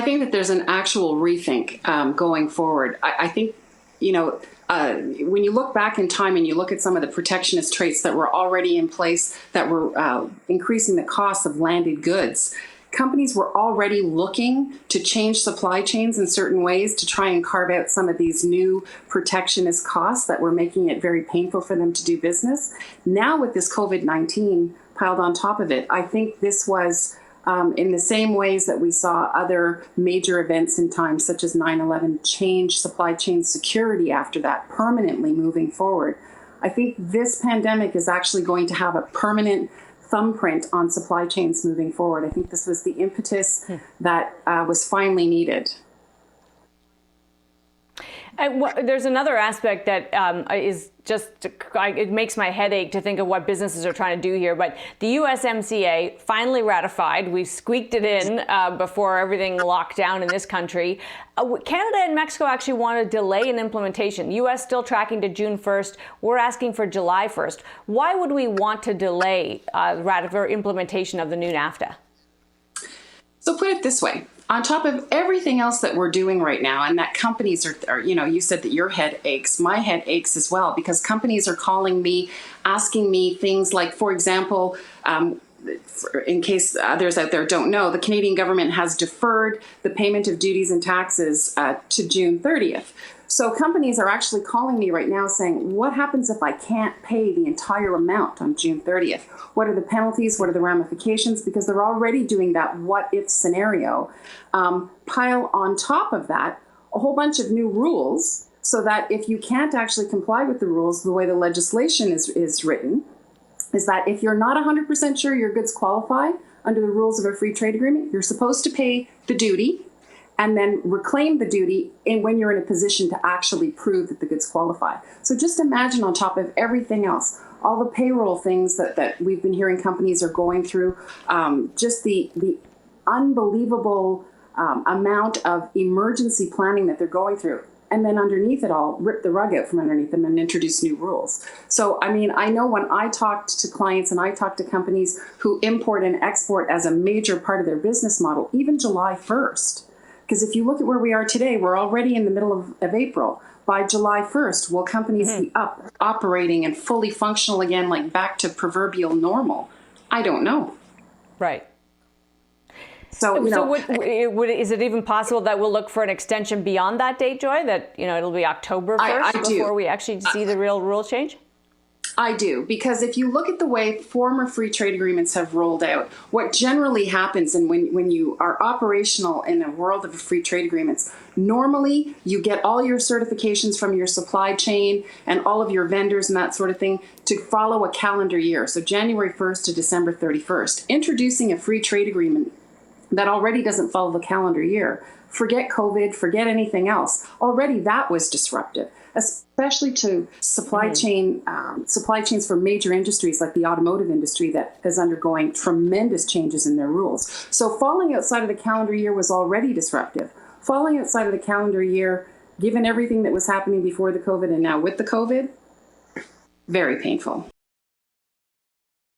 I think that there's an actual rethink going forward. I think, when you look back in time and you look at some of the protectionist traits that were already in place that were increasing the cost of landed goods, companies were already looking to change supply chains in certain ways to try and carve out some of these new protectionist costs that were making it very painful for them to do business. Now with this COVID-19 piled on top of it, I think this was in the same ways that we saw other major events in time, such as 9/11, change supply chain security after that permanently moving forward. I think this pandemic is actually going to have a permanent thumbprint on supply chains moving forward. I think this was the impetus that was finally needed. There's another aspect that is just, it makes my head ache to think of what businesses are trying to do here. But the USMCA finally ratified. We squeaked it in before everything locked down in this country. Canada and Mexico actually want to delay an implementation. U.S. still tracking to June 1st. We're asking for July 1st. Why would we want to delay implementation of the new NAFTA? So put it this way. On top of everything else that we're doing right now, and that companies are, you said that your head aches, my head aches as well, because companies are calling me, asking me things like, for example, in case others out there don't know, the Canadian government has deferred the payment of duties and taxes to June 30th. So companies are actually calling me right now saying, what happens if I can't pay the entire amount on June 30th? What are the penalties? What are the ramifications? Because they're already doing that what-if scenario. Pile on top of that a whole bunch of new rules so that if you can't actually comply with the rules, the way the legislation is written, is that if you're not 100% sure your goods qualify under the rules of a free trade agreement, you're supposed to pay the duty and then reclaim the duty when you're in a position to actually prove that the goods qualify. So just imagine on top of everything else, all the payroll things that we've been hearing companies are going through, just the unbelievable amount of emergency planning that they're going through. And then underneath it all, rip the rug out from underneath them and introduce new rules. So, I mean, I know when I talked to clients and I talked to companies who import and export as a major part of their business model, even July 1st, because if you look at where we are today, we're already in the middle of April. By July 1st, will companies be up, operating and fully functional again, like back to proverbial normal? I don't know. Right. So, is it even possible that we'll look for an extension beyond that date, Joy, that, it'll be October 1st before we actually see the real rule change? I do, because if you look at the way former free trade agreements have rolled out, what generally happens, and when you are operational in a world of free trade agreements, normally you get all your certifications from your supply chain and all of your vendors and that sort of thing to follow a calendar year. So January 1st to December 31st. Introducing a free trade agreement that already doesn't follow the calendar year. Forget COVID, forget anything else. Already that was disruptive, especially to supply chains for major industries like the automotive industry that is undergoing tremendous changes in their rules. So falling outside of the calendar year was already disruptive. Falling outside of the calendar year, given everything that was happening before the COVID and now with the COVID, very painful.